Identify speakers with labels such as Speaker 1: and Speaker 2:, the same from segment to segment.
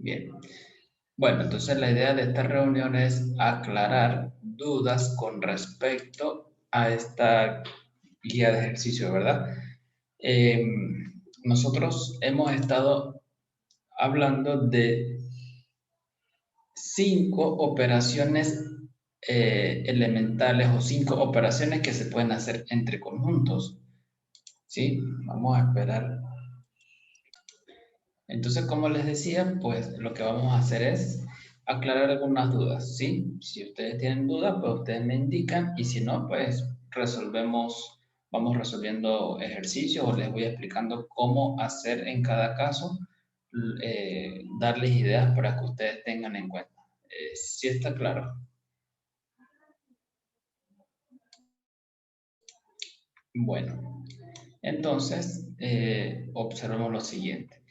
Speaker 1: Bien. Bueno, entonces la idea de esta reunión es aclarar dudas con respecto a esta guía de ejercicio, ¿verdad? Eh, Nosotros hemos estado hablando de 5 operaciones elementales o 5 operaciones que se pueden hacer entre conjuntos, ¿sí? Vamos a esperar. Entonces, como les decía, pues lo que vamos a hacer es aclarar algunas dudas, ¿sí? Si ustedes tienen dudas, pues ustedes me indican y si no, pues vamos resolviendo ejercicios o les voy explicando cómo hacer en cada caso, darles ideas para que ustedes tengan en cuenta. ¿Sí está claro? Bueno, entonces observemos lo siguiente.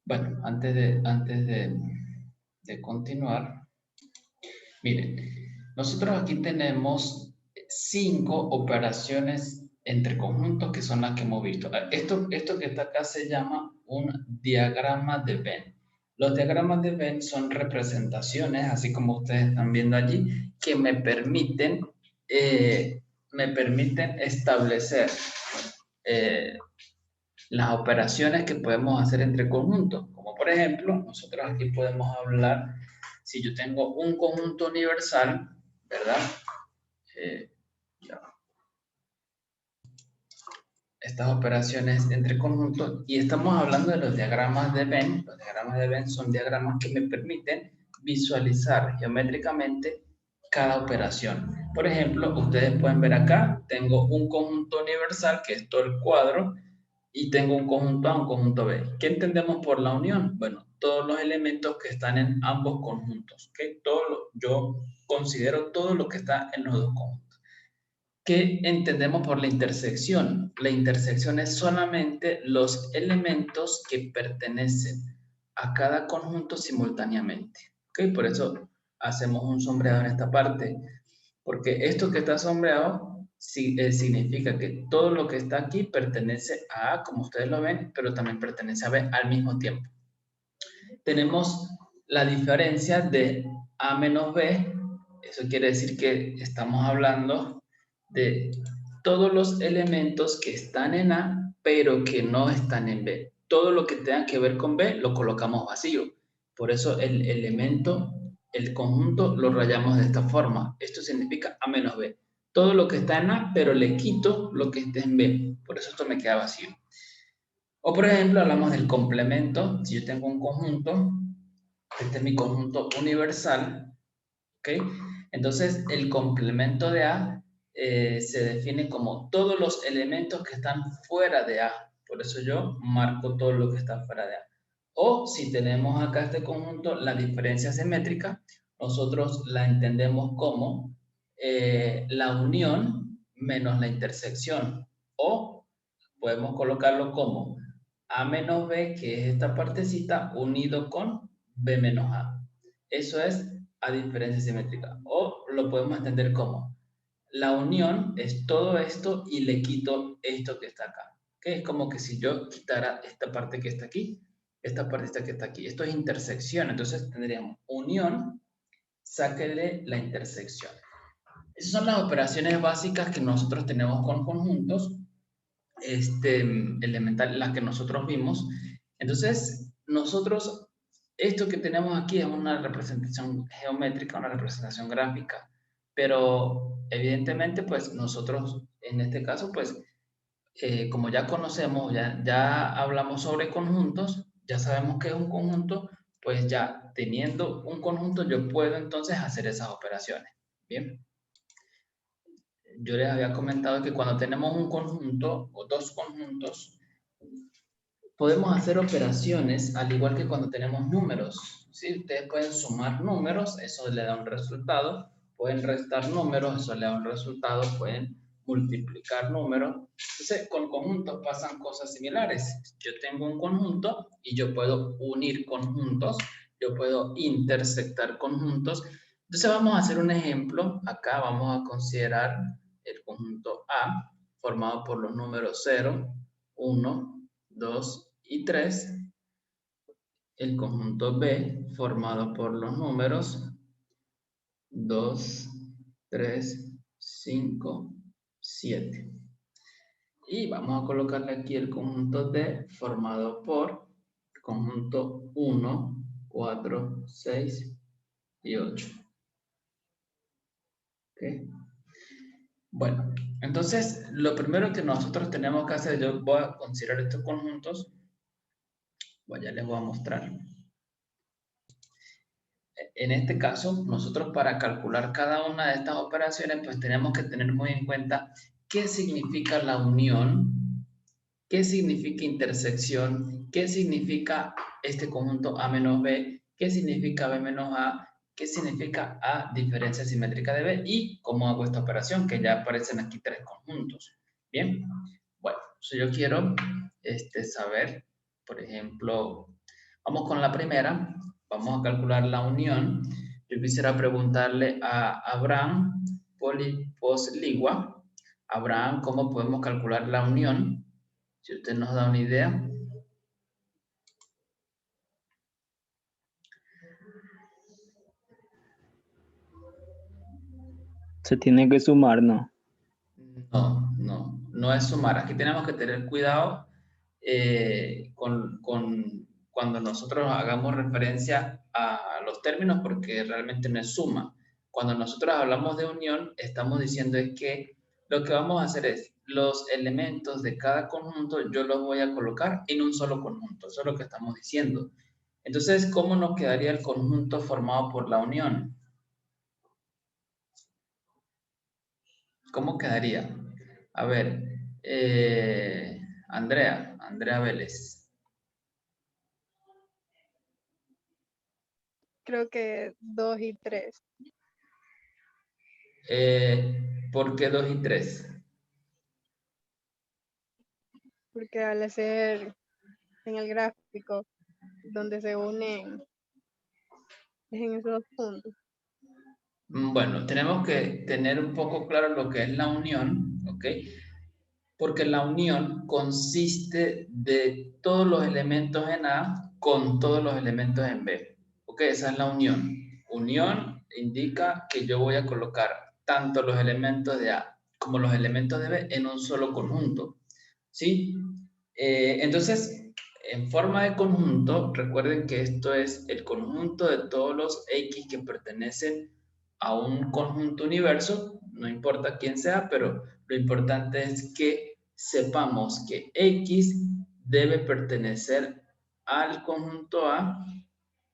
Speaker 1: Bueno, antes de continuar, miren, nosotros aquí tenemos 5 operaciones entre conjuntos que son las que hemos visto. Esto que está acá se llama un diagrama de Venn. Los diagramas de Venn son representaciones, así como ustedes están viendo allí, que me permiten establecer eh, las operaciones que podemos hacer entre conjuntos. Como por ejemplo, nosotros aquí podemos hablar, si yo tengo un conjunto universal, ¿verdad? Eh, estas operaciones entre conjuntos y estamos hablando de los diagramas de Venn. Los diagramas de Venn son diagramas que me permiten visualizar geométricamente cada operación. Por ejemplo, ustedes pueden ver acá, tengo un conjunto universal que es todo el cuadro y tengo un conjunto A, un conjunto B. ¿Qué entendemos por la unión? Bueno, todos los elementos que están en ambos conjuntos. ¿Okay? Yo considero todo lo que está en los dos conjuntos. ¿Qué entendemos por la intersección? La intersección es solamente los elementos que pertenecen a cada conjunto simultáneamente. ¿Okay? Por eso hacemos un sombreado en esta parte, porque esto que está sombreado significa que todo lo que está aquí pertenece a A, como ustedes lo ven, pero también pertenece a B al mismo tiempo. Tenemos la diferencia de A menos B, eso quiere decir que estamos hablando de todos los elementos que están en A, pero que no están en B. Todo lo que tenga que ver con B lo colocamos vacío. Por eso el elemento, el conjunto, lo rayamos de esta forma. Esto significa A menos B. Todo lo que está en A, pero le quito lo que esté en B. Por eso esto me queda vacío. O por ejemplo, hablamos del complemento. Si yo tengo un conjunto, este es mi conjunto universal, ¿ok? Entonces, el complemento de A se define como todos los elementos que están fuera de A. Por eso yo marco todo lo que está fuera de A. O si tenemos acá este conjunto, la diferencia simétrica, nosotros la entendemos como la unión menos la intersección. O podemos colocarlo como A menos B, que es esta partecita, unido con B menos A. Eso es a diferencia simétrica. O lo podemos entender como la unión es todo esto y le quito esto que está acá. Que es como que si yo quitara esta parte que está aquí, esta parte que está aquí. Esto es intersección. Entonces tendríamos unión, sáquele la intersección. Esas son las operaciones básicas que nosotros tenemos con conjuntos elemental, las que nosotros vimos. Entonces, esto que tenemos aquí es una representación geométrica, una representación gráfica, pero evidentemente, pues nosotros, en este caso, pues, como ya conocemos, ya hablamos sobre conjuntos, ya sabemos qué es un conjunto, pues ya teniendo un conjunto, yo puedo entonces hacer esas operaciones. Bien. Yo les había comentado que cuando tenemos un conjunto o dos conjuntos, podemos hacer operaciones al igual que cuando tenemos números. ¿Sí? Ustedes pueden sumar números, eso le da un resultado. Pueden restar números, eso le da un resultado. Pueden multiplicar números. Entonces, con conjuntos pasan cosas similares. Yo tengo un conjunto y yo puedo unir conjuntos. Yo puedo intersectar conjuntos. Entonces, vamos a hacer un ejemplo. Acá vamos a considerar el conjunto A, formado por los números 0, 1, 2 y 3, el conjunto B formado por los números 2, 3, 5, 7. Y vamos a colocarle aquí el conjunto D formado por el conjunto 1, 4, 6 y 8. ¿Okay? Bueno, entonces lo primero que nosotros tenemos que hacer, yo voy a considerar estos conjuntos, bueno, ya les voy a mostrar. En este caso, nosotros para calcular cada una de estas operaciones, pues tenemos que tener muy en cuenta qué significa la unión, qué significa intersección, qué significa este conjunto A menos B, qué significa B menos A, qué significa A diferencia simétrica de B y cómo hago esta operación, que ya aparecen aquí tres conjuntos. Bien, bueno, si yo quiero saber, por ejemplo, vamos con la primera, vamos a calcular la unión. Yo quisiera preguntarle a Abraham Posligua, Abraham, ¿cómo podemos calcular la unión? Si usted nos da una idea.
Speaker 2: Se tiene que sumar, ¿no?
Speaker 1: No es sumar. Aquí tenemos que tener cuidado cuando nosotros hagamos referencia a los términos porque realmente no es suma. Cuando nosotros hablamos de unión, estamos diciendo es que lo que vamos a hacer es los elementos de cada conjunto yo los voy a colocar en un solo conjunto. Eso es lo que estamos diciendo. Entonces, ¿cómo nos quedaría el conjunto formado por la unión? ¿Cómo quedaría? A ver, Andrea Vélez.
Speaker 3: Creo que 2 y 3,
Speaker 1: ¿Por qué 2 y 3?
Speaker 3: porque al hacer en el gráfico donde se unen es en esos dos puntos.
Speaker 1: Bueno, tenemos que tener un poco claro lo que es la unión, ¿ok? Porque la unión consiste de todos los elementos en A con todos los elementos en B. ¿Ok? Esa es la unión. Unión indica que yo voy a colocar tanto los elementos de A como los elementos de B en un solo conjunto. ¿Sí? Entonces, en forma de conjunto, recuerden que esto es el conjunto de todos los X que pertenecen a un conjunto universo, no importa quién sea, pero lo importante es que sepamos que X debe pertenecer al conjunto A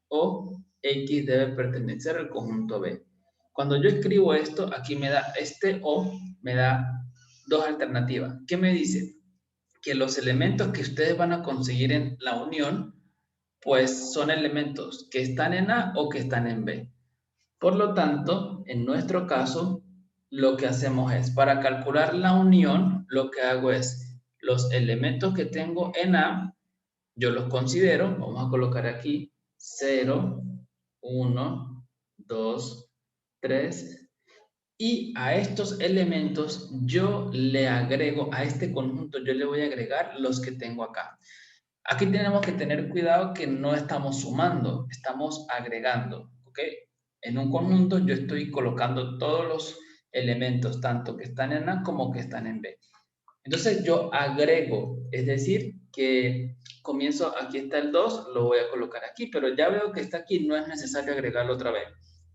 Speaker 1: o X debe pertenecer al conjunto B. Cuando yo escribo esto, aquí me da este O, me da dos alternativas. ¿Qué me dice? Que los elementos que ustedes van a conseguir en la unión, pues son elementos que están en A o que están en B. Por lo tanto, en nuestro caso, lo que hacemos es, para calcular la unión, lo que hago es, los elementos que tengo en A, yo los considero, vamos a colocar aquí 0, 1, 2, 3, y a estos elementos yo le agrego, a este conjunto yo le voy a agregar los que tengo acá. Aquí tenemos que tener cuidado que no estamos sumando, estamos agregando, ¿ok? En un conjunto yo estoy colocando todos los elementos, tanto que están en A como que están en B. Entonces yo agrego, es decir, que comienzo, aquí está el 2, lo voy a colocar aquí, pero ya veo que está aquí, no es necesario agregarlo otra vez.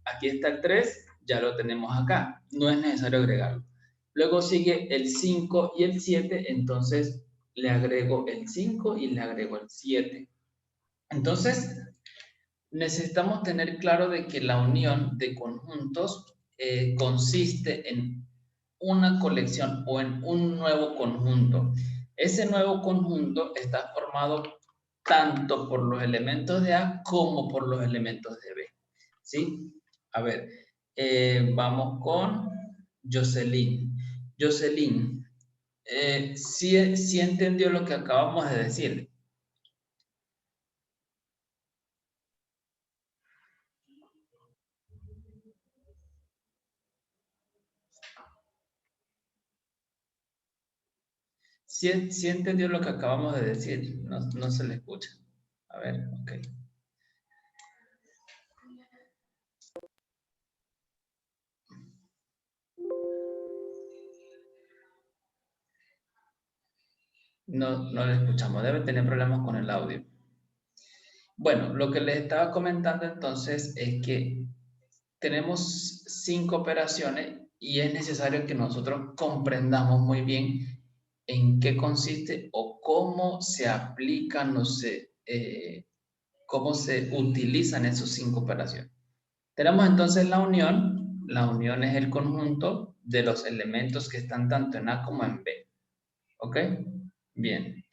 Speaker 1: Aquí está el 3, ya lo tenemos acá, no es necesario agregarlo. Luego sigue el 5 y el 7, entonces le agrego el 5 y le agrego el 7. Entonces, necesitamos tener claro de que la unión de conjuntos consiste en una colección o en un nuevo conjunto. Ese nuevo conjunto está formado tanto por los elementos de A como por los elementos de B. ¿Sí? A ver, vamos con Jocelyn. Jocelyn, ¿sí entendió lo que acabamos de decir? Sí entendió lo que acabamos de decir, no se le escucha. A ver, ok. No, no le escuchamos, debe tener problemas con el audio. Bueno, lo que les estaba comentando entonces es que tenemos 5 operaciones y es necesario que nosotros comprendamos muy bien en qué consiste o cómo se aplican, no sé, cómo se utilizan esos 5 operaciones. Tenemos entonces la unión es el conjunto de los elementos que están tanto en A como en B, ¿ok? Bien,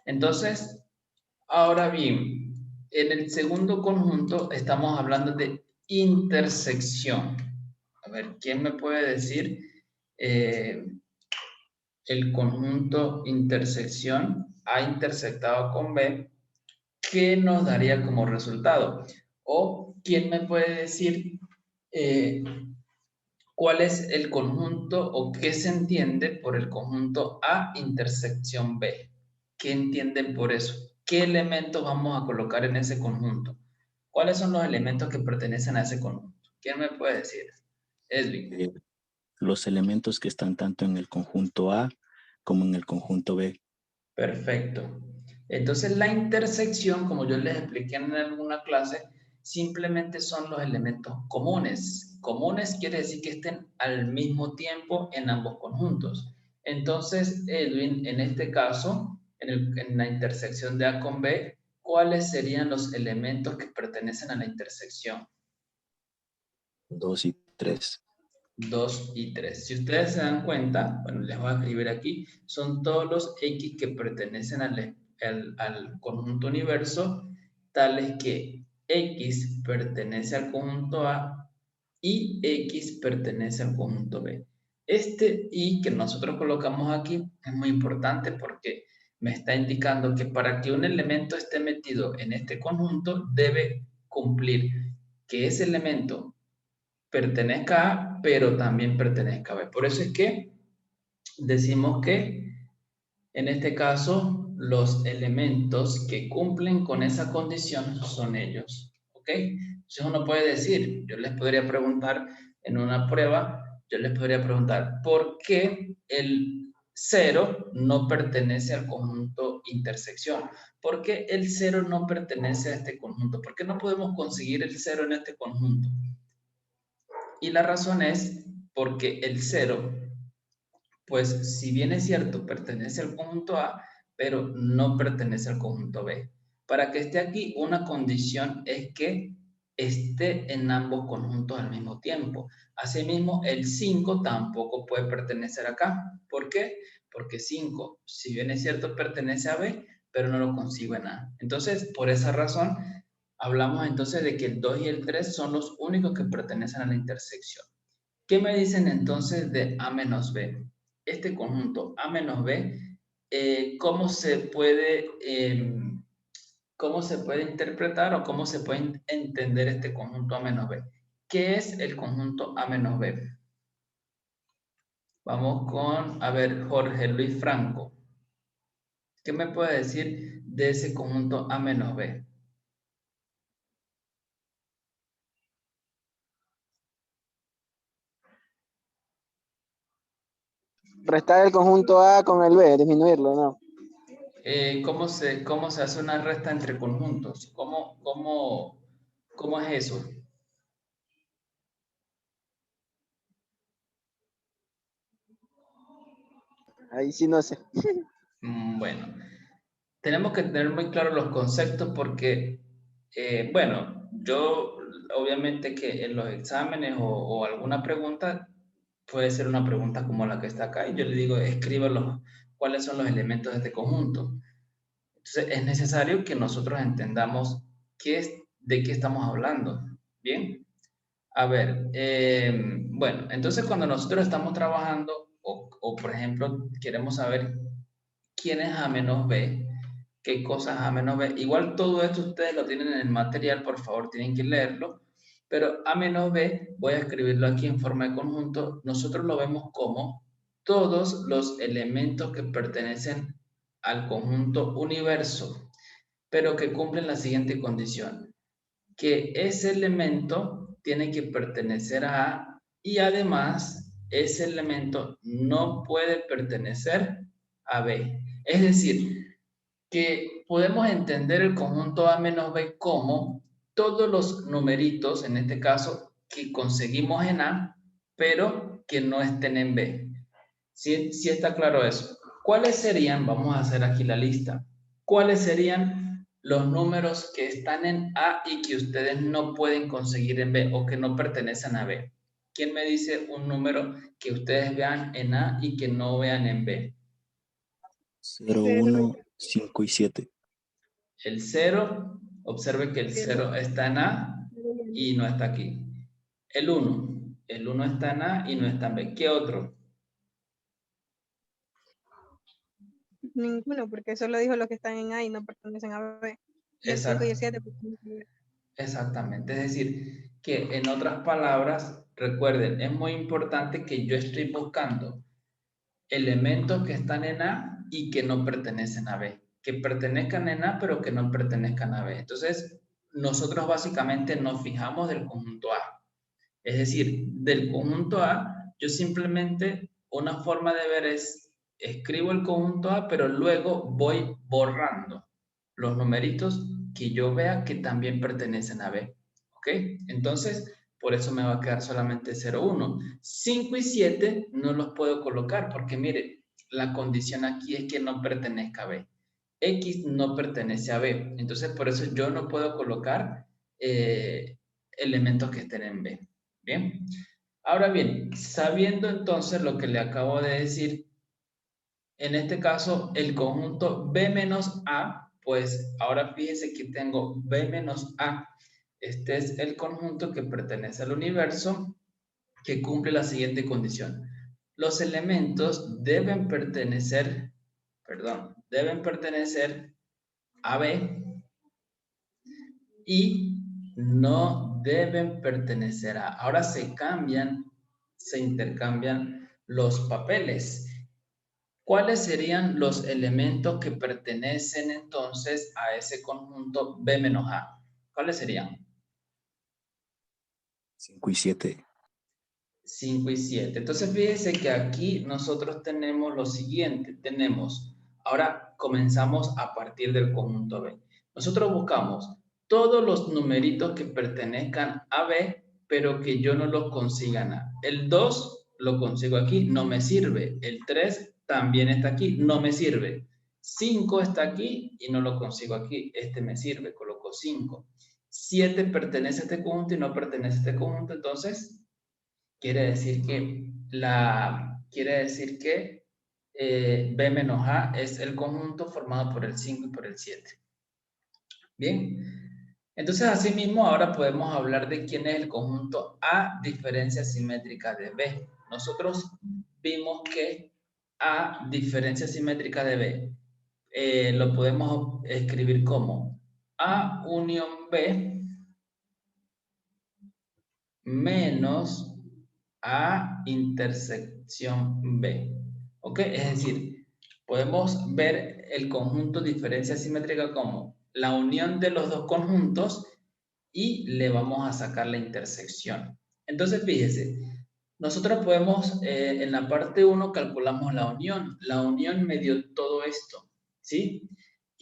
Speaker 1: entonces, ahora bien, en el segundo conjunto estamos hablando de intersección. A ver, ¿quién me puede decir el conjunto intersección A intersectado con B? ¿Qué nos daría como resultado? O ¿quién me puede decir eh, cuál es el conjunto o qué se entiende por el conjunto A intersección B? ¿Qué entienden por eso? ¿Qué elementos vamos a colocar en ese conjunto? ¿Cuáles son los elementos que pertenecen a ese conjunto? ¿Quién me puede decir? Edwin.
Speaker 4: Los elementos que están tanto en el conjunto A como en el conjunto B.
Speaker 1: Perfecto. Entonces la intersección, como yo les expliqué en alguna clase, simplemente son los elementos comunes. Comunes quiere decir que estén al mismo tiempo en ambos conjuntos. Entonces, Edwin, en este caso, en la intersección de A con B, ¿cuáles serían los elementos que pertenecen a la intersección?
Speaker 4: 2 y 3.
Speaker 1: 2 y 3. Si ustedes se dan cuenta, bueno, les voy a escribir aquí, son todos los X que pertenecen al conjunto universo, tales que X pertenece al conjunto A y X pertenece al conjunto B. Este Y que nosotros colocamos aquí es muy importante porque me está indicando que para que un elemento esté metido en este conjunto debe cumplir que ese elemento pertenezca a, pero también pertenezca a B. Por eso es que decimos que en este caso los elementos que cumplen con esa condición son ellos. ¿Ok? Entonces uno puede decir, yo les podría preguntar en una prueba, yo les podría preguntar, ¿por qué el 0 no pertenece al conjunto intersección? ¿Por qué el 0 no pertenece a este conjunto? ¿Por qué no podemos conseguir el 0 en este conjunto? Y la razón es porque el 0, pues si bien es cierto, pertenece al conjunto A, pero no pertenece al conjunto B. Para que esté aquí, una condición es que esté en ambos conjuntos al mismo tiempo. Asimismo, el 5 tampoco puede pertenecer acá. ¿Por qué? Porque 5, si bien es cierto, pertenece a B, pero no lo consigo en A. Entonces, por esa razón, hablamos entonces de que el 2 y el 3 son los únicos que pertenecen a la intersección. ¿Qué me dicen entonces de A menos B? Este conjunto A menos B, ¿cómo se puede interpretar o cómo se puede entender este conjunto A menos B? ¿Qué es el conjunto A menos B? Vamos con, a ver, Jorge Luis Franco. ¿Qué me puede decir de ese conjunto A menos B?
Speaker 2: Restar el conjunto A con el B, disminuirlo, ¿no?
Speaker 1: ¿Cómo se hace una resta entre conjuntos? ¿Cómo es eso?
Speaker 2: Ahí sí no sé.
Speaker 1: Bueno, tenemos que tener muy claros los conceptos porque, bueno, yo obviamente que en los exámenes o alguna pregunta puede ser una pregunta como la que está acá y yo le digo, escríbalo, cuáles son los elementos de este conjunto. Entonces es necesario que nosotros entendamos de qué estamos hablando. Bien, a ver, bueno, entonces cuando nosotros estamos trabajando o por ejemplo queremos saber quién es A menos B, qué cosas A menos B. Igual todo esto ustedes lo tienen en el material, por favor, tienen que leerlo. Pero A menos B, voy a escribirlo aquí en forma de conjunto, nosotros lo vemos como todos los elementos que pertenecen al conjunto universo, pero que cumplen la siguiente condición, que ese elemento tiene que pertenecer a A y además ese elemento no puede pertenecer a B. Es decir, que podemos entender el conjunto A menos B como todos los numeritos, en este caso, que conseguimos en A, pero que no estén en B. ¿Sí, sí está claro eso? ¿Cuáles serían, vamos a hacer aquí la lista, cuáles serían los números que están en A y que ustedes no pueden conseguir en B o que no pertenecen a B? ¿Quién me dice un número que ustedes vean en A y que no vean en B?
Speaker 4: 0,
Speaker 3: 0,
Speaker 4: 1, 5 y 7.
Speaker 1: El 0, observe que el 0 está en A y no está aquí. El 1 está en A y no está en B. ¿Qué otro?
Speaker 3: ninguno, porque solo dijo los que están en A y no pertenecen a B. Y el 5 y el 7 pertenecen a B.
Speaker 1: Exactamente, es decir, que en otras palabras, recuerden, es muy importante que yo estoy buscando elementos que están en A y que no pertenecen a B, que pertenezcan en A pero que no pertenezcan a B. Entonces, nosotros básicamente nos fijamos del conjunto A. Es decir, del conjunto A, yo simplemente, una forma de ver es, escribo el conjunto A, pero luego voy borrando los numeritos que yo vea que también pertenecen a B. ¿Ok? Entonces, por eso me va a quedar solamente 0, 1. 5 y 7 no los puedo colocar porque, mire, la condición aquí es que no pertenezca a B. X no pertenece a B. Entonces, por eso yo no puedo colocar elementos que estén en B. Bien. Ahora bien, sabiendo entonces lo que le acabo de decir, en este caso el conjunto B menos A, pues ahora fíjese que tengo B menos A. Este es el conjunto que pertenece al universo que cumple la siguiente condición. Los elementos deben pertenecer a B y no deben pertenecer a. Ahora se intercambian los papeles. ¿Cuáles serían los elementos que pertenecen entonces a ese conjunto B menos A? ¿Cuáles serían?
Speaker 4: 5 y 7.
Speaker 1: 5 y 7. Entonces fíjense que aquí nosotros tenemos lo siguiente. Ahora comenzamos a partir del conjunto B. Nosotros buscamos todos los numeritos que pertenezcan a B, pero que yo no los consiga en A. El 2 lo consigo aquí, no me sirve. El 3 también está aquí, no me sirve. 5 está aquí y no lo consigo aquí. Este me sirve, coloco 5. 7 pertenece a este conjunto y no pertenece a este conjunto, entonces quiere decir que B menos A es el conjunto formado por el 5 y por el 7. Bien, entonces asimismo ahora podemos hablar de quién es el conjunto A diferencia simétrica de B. Nosotros vimos que A diferencia simétrica de B lo podemos escribir como A unión B menos A intersección B. ¿Ok? Es decir, podemos ver el conjunto diferencia simétrica como la unión de los dos conjuntos y le vamos a sacar la intersección. Entonces, fíjese, nosotros podemos, en la parte 1 calculamos la unión. La unión me dio todo esto, ¿sí?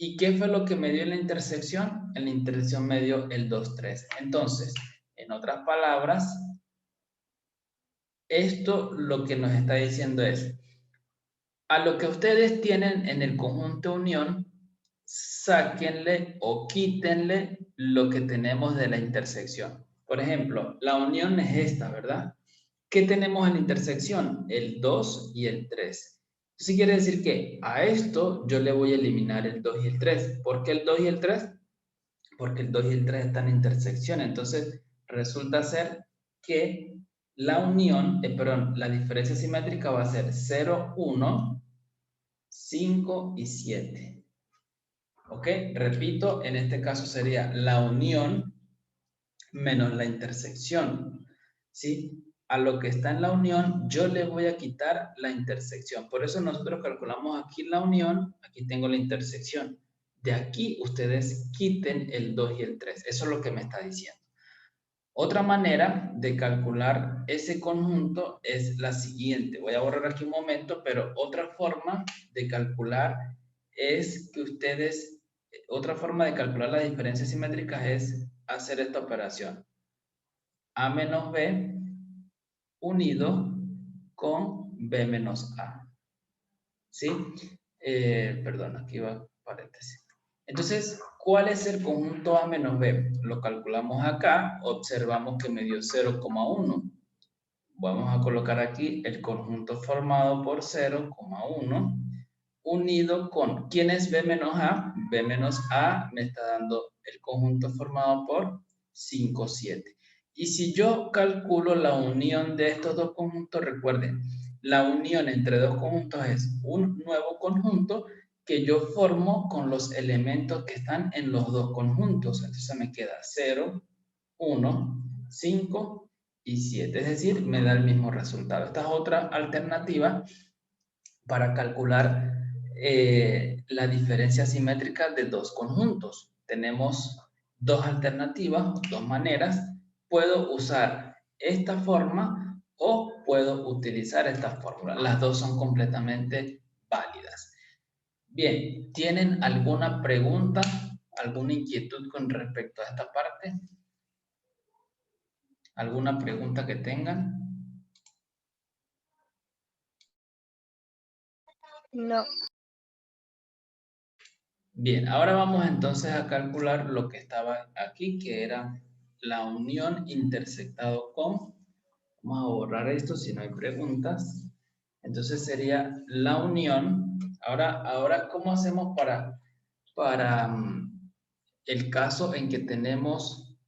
Speaker 1: ¿Y qué fue lo que me dio en la intersección? En la intersección me dio el 2, 3. Entonces, en otras palabras, esto lo que nos está diciendo es, a lo que ustedes tienen en el conjunto unión, sáquenle o quítenle lo que tenemos de la intersección. Por ejemplo, la unión es esta, ¿verdad? ¿Qué tenemos en la intersección? El 2 y el 3. Eso quiere decir que a esto yo le voy a eliminar el 2 y el 3. ¿Por qué el 2 y el 3? Porque el 2 y el 3 están en intersección. Entonces, resulta ser que la unión, la diferencia simétrica va a ser 0, 1, 5 y 7. ¿Ok? Repito, en este caso sería la unión menos la intersección. ¿Sí? A lo que está en la unión, yo le voy a quitar la intersección. Por eso nosotros calculamos aquí la unión, aquí tengo la intersección. De aquí ustedes quiten el 2 y el 3. Eso es lo que me está diciendo. Otra manera de calcular ese conjunto es la siguiente. Voy a borrar aquí un momento, pero otra forma de calcular es que ustedes, otra forma de calcular las diferencias simétricas es hacer esta operación. A menos B unido con B menos A. ¿Sí? Perdón, aquí va paréntesis. Entonces, ¿cuál es el conjunto A menos B? Lo calculamos acá, observamos que me dio 0,1. Vamos a colocar aquí el conjunto formado por 0,1 unido con, ¿quién es B menos A? B menos A me está dando el conjunto formado por 5, 7. Y si yo calculo la unión de estos dos conjuntos, recuerden, la unión entre dos conjuntos es un nuevo conjunto que yo formo con los elementos que están en los dos conjuntos. Entonces me queda 0, 1, 5 y 7. Es decir, me da el mismo resultado. Esta es otra alternativa para calcular la diferencia simétrica de dos conjuntos. Tenemos dos alternativas, dos maneras. Puedo usar esta forma o puedo utilizar esta fórmula. Las dos son completamente válidas. Bien, ¿tienen alguna pregunta, alguna inquietud con respecto a esta parte? ¿Alguna pregunta que tengan?
Speaker 3: No.
Speaker 1: Bien, ahora vamos entonces a calcular lo que estaba aquí, que era la unión intersectado con. Vamos a borrar esto si no hay preguntas. Entonces sería la unión. Ahora ¿cómo hacemos para el caso en que tenemos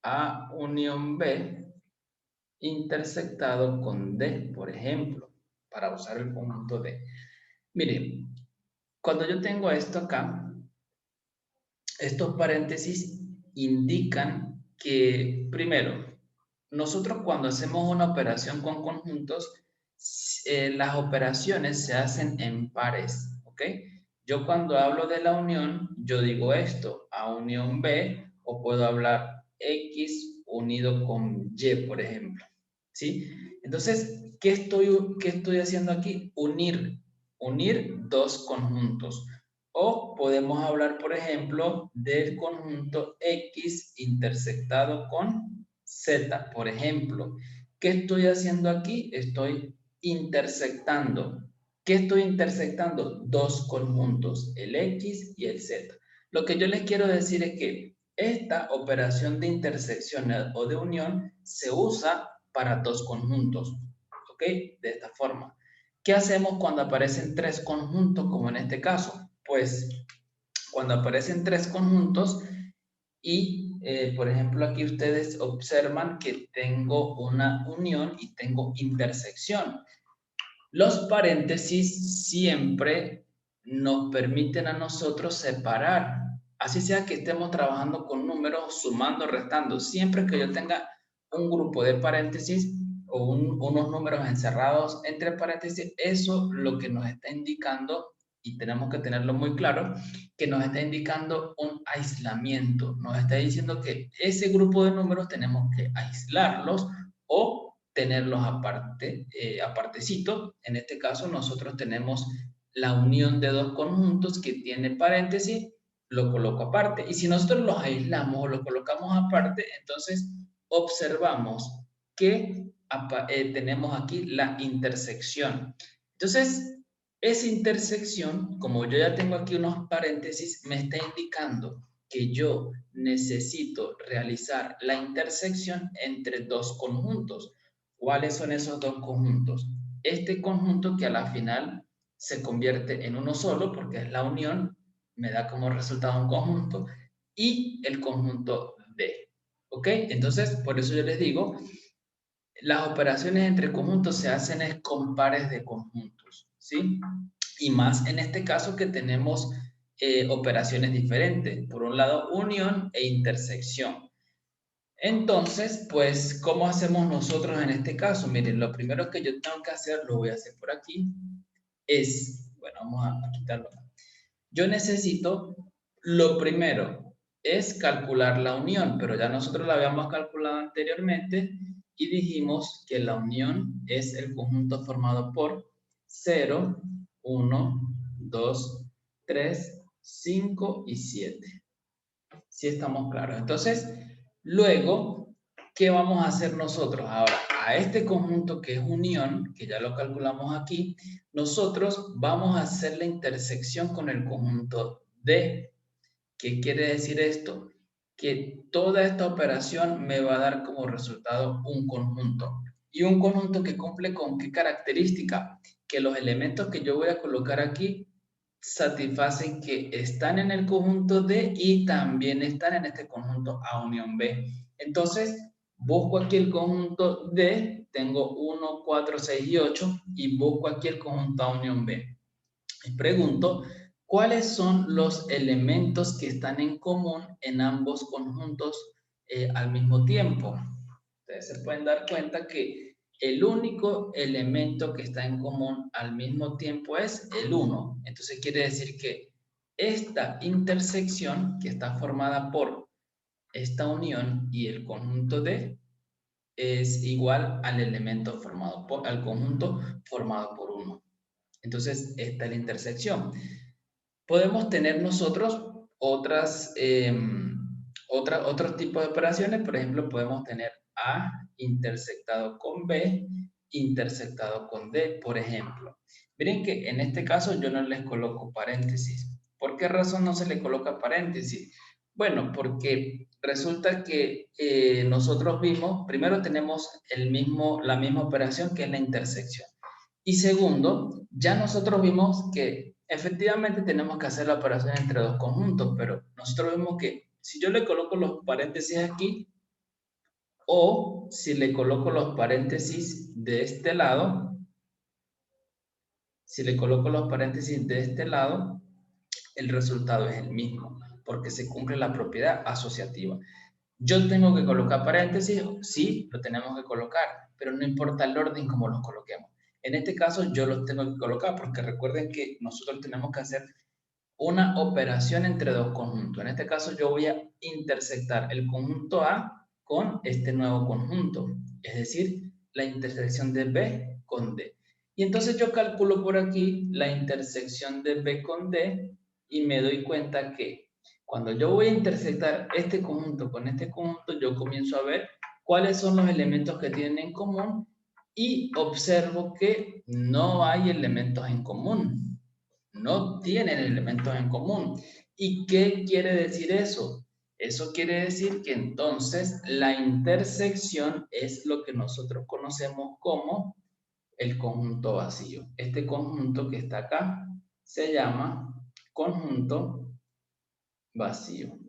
Speaker 1: A unión B intersectado con D, por ejemplo, para usar el conjunto D? Miren, cuando yo tengo esto acá, estos paréntesis indican que, primero, nosotros cuando hacemos una operación con conjuntos, las operaciones se hacen en pares, ¿ok? Yo cuando hablo de la unión, yo digo esto, A unión B, o puedo hablar X unido con Y, por ejemplo, ¿sí? Entonces, ¿qué estoy haciendo aquí? Unir dos conjuntos. O podemos hablar, por ejemplo, del conjunto X intersectado con Z, por ejemplo. ¿Qué estoy haciendo aquí? Estoy intersectando. ¿Qué estoy intersectando? Dos conjuntos, el X y el Z. Lo que yo les quiero decir es que esta operación de intersección o de unión se usa para dos conjuntos, ¿ok? De esta forma. ¿Qué hacemos cuando aparecen tres conjuntos, como en este caso? Pues cuando aparecen tres conjuntos y, por ejemplo, aquí ustedes observan que tengo una unión y tengo intersección. Los paréntesis siempre nos permiten a nosotros separar, así sea que estemos trabajando con números, sumando, restando. Siempre que yo tenga un grupo de paréntesis o unos números encerrados entre paréntesis, eso lo que nos está indicando, y tenemos que tenerlo muy claro, que nos está indicando un aislamiento. Nos está diciendo que ese grupo de números tenemos que aislarlos o tenerlos aparte, apartecitos. En este caso nosotros tenemos la unión de dos conjuntos que tiene paréntesis, lo coloco aparte. Y si nosotros los aislamos o los colocamos aparte, entonces observamos que tenemos aquí la intersección. Entonces, esa intersección, como yo ya tengo aquí unos paréntesis, me está indicando que yo necesito realizar la intersección entre dos conjuntos. ¿Cuáles son esos dos conjuntos? Este conjunto que a la final se convierte en uno solo porque es la unión, me da como resultado un conjunto, y el conjunto D. ¿Ok? Entonces, por eso yo les digo, las operaciones entre conjuntos se hacen es con pares de conjuntos, ¿sí? Y más en este caso que tenemos operaciones diferentes. Por un lado, unión e intersección. Entonces, pues, ¿cómo hacemos nosotros en este caso? Miren, lo primero que yo tengo que hacer, lo voy a hacer por aquí, es, bueno, vamos a quitarlo. Yo necesito, lo primero, es calcular la unión, pero ya nosotros la habíamos calculado anteriormente y dijimos que la unión es el conjunto formado por 0, 1, 2, 3, 5 y 7. ¿Sí estamos claros? Entonces, luego, ¿qué vamos a hacer nosotros? Ahora, a este conjunto que es unión, que ya lo calculamos aquí, nosotros vamos a hacer la intersección con el conjunto D. ¿Qué quiere decir esto? Que toda esta operación me va a dar como resultado un conjunto. ¿Y un conjunto que cumple con qué característica? Que los elementos que yo voy a colocar aquí satisfacen que están en el conjunto D y también están en este conjunto A unión B. Entonces, busco aquí el conjunto D, tengo 1, 4, 6 y 8, y busco aquí el conjunto A unión B. Y pregunto, ¿cuáles son los elementos que están en común en ambos conjuntos al mismo tiempo? Ustedes se pueden dar cuenta que el único elemento que está en común al mismo tiempo es el 1. Entonces quiere decir que esta intersección que está formada por esta unión y el conjunto D es igual al elemento formado al conjunto formado por 1. Entonces, esta es la intersección. Podemos tener nosotros otros tipos de operaciones. Por ejemplo, podemos tener A intersectado con B intersectado con D, por ejemplo. Miren que en este caso yo no les coloco paréntesis. ¿Por qué razón no se le coloca paréntesis? Bueno, porque resulta que nosotros vimos, primero tenemos la misma operación que es la intersección. Y segundo, ya nosotros vimos que efectivamente tenemos que hacer la operación entre dos conjuntos, pero nosotros vemos que si yo le coloco los paréntesis aquí, o si le coloco los paréntesis de este lado, el resultado es el mismo, porque se cumple la propiedad asociativa. Yo tengo que colocar paréntesis, sí, lo tenemos que colocar, pero no importa el orden como los coloquemos. En este caso yo los tengo que colocar porque recuerden que nosotros tenemos que hacer una operación entre dos conjuntos. En este caso yo voy a intersectar el conjunto A con este nuevo conjunto, es decir, la intersección de B con D. Y entonces yo calculo por aquí la intersección de B con D y me doy cuenta que cuando yo voy a intersectar este conjunto con este conjunto, yo comienzo a ver cuáles son los elementos que tienen en común y observo que no hay elementos en común. No tienen elementos en común. ¿Y qué quiere decir eso? Eso quiere decir que entonces la intersección es lo que nosotros conocemos como el conjunto vacío. Este conjunto que está acá se llama conjunto vacío.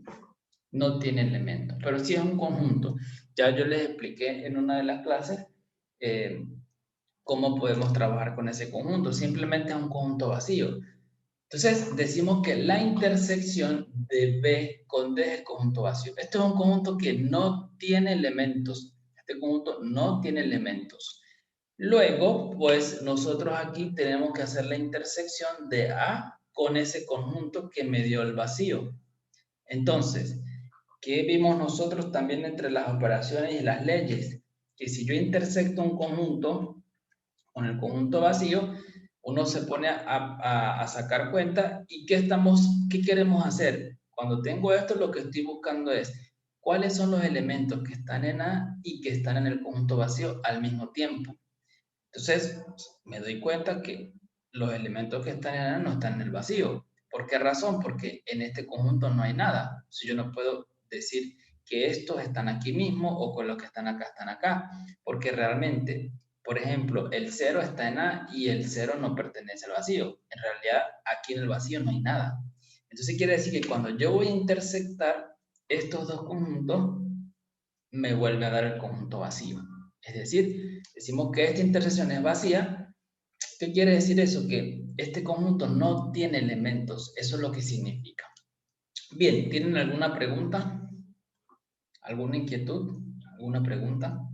Speaker 1: No tiene elementos, pero sí es un conjunto. Ya yo les expliqué en una de las clases cómo podemos trabajar con ese conjunto. Simplemente es un conjunto vacío. Entonces, decimos que la intersección de B con D es el conjunto vacío. Este es un conjunto que no tiene elementos. Este conjunto no tiene elementos. Luego, pues, nosotros aquí tenemos que hacer la intersección de A con ese conjunto que me dio el vacío. Entonces, ¿qué vimos nosotros también entre las operaciones y las leyes? Que si yo intersecto un conjunto con el conjunto vacío, uno se pone a sacar cuenta y ¿qué queremos hacer? Cuando tengo esto, lo que estoy buscando es cuáles son los elementos que están en A y que están en el conjunto vacío al mismo tiempo. Entonces, me doy cuenta que los elementos que están en A no están en el vacío. ¿Por qué razón? Porque en este conjunto no hay nada. Si yo no puedo decir que estos están aquí mismo o con los que están acá, porque realmente, por ejemplo, el 0 está en A y el 0 no pertenece al vacío. En realidad, aquí en el vacío no hay nada. Entonces quiere decir que cuando yo voy a intersectar estos dos conjuntos, me vuelve a dar el conjunto vacío. Es decir, decimos que esta intersección es vacía. ¿Qué quiere decir eso? Que este conjunto no tiene elementos. Eso es lo que significa. Bien, ¿tienen alguna pregunta? ¿Alguna inquietud? ¿Alguna pregunta?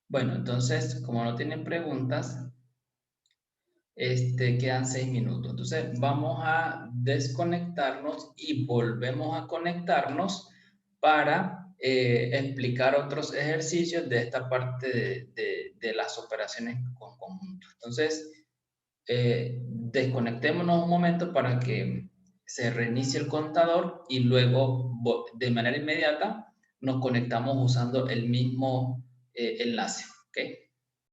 Speaker 1: Bueno, entonces, como no tienen preguntas, quedan 6 minutos. Entonces, vamos a desconectarnos y volvemos a conectarnos para explicar otros ejercicios de esta parte de las operaciones con conjunto. Entonces, desconectémonos un momento para que se reinicie el contador y luego de manera inmediata nos conectamos usando el mismo enlace. ¿Okay?